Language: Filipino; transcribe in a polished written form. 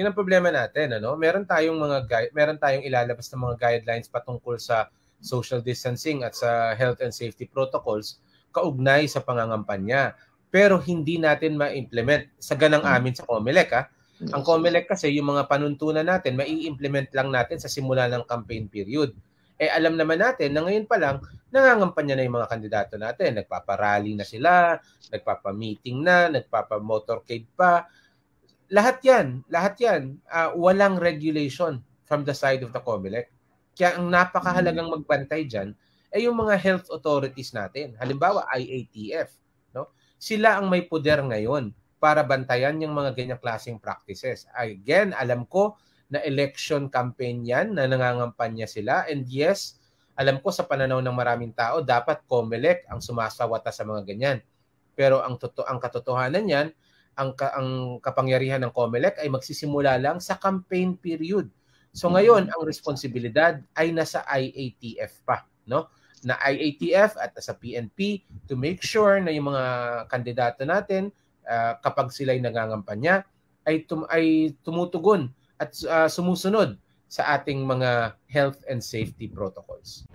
Yun ang problema natin, ano? Meron tayong ilalabas na mga guidelines patungkol sa social distancing at sa health and safety protocols kaugnay sa pangangampanya. Pero hindi natin ma-implement sa ganang amin sa COMELEC, ha? Ang COMELEC kasi, yung mga panuntunan natin, mai-implement lang natin sa simula ng campaign period. Alam naman natin na ngayon pa lang, nangangampanya na yung mga kandidato natin. Nagpaparally na sila, nagpapa-meeting na, nagpapa-motorcade pa. Lahat yan, walang regulation from the side of the COMELEC. Kaya ang napakahalagang magbantay dyan ay yung mga health authorities natin. Halimbawa, IATF. No? Sila ang may poder ngayon para bantayan yung mga ganyang klaseng practices. Again, alam ko na election campaign yan, na nangangampanya sila. And yes, alam ko sa pananaw ng maraming tao, dapat COMELEC ang sumasawata sa mga ganyan. Pero ang katotohanan yan, ang kapangyarihan ng COMELEC ay magsisimula lang sa campaign period. So ngayon, ang responsibilidad ay nasa IATF pa, no? Na IATF at sa PNP to make sure na yung mga kandidato natin, kapag sila'y nangangampanya, ay tumutugon at sumusunod sa ating mga health and safety protocols.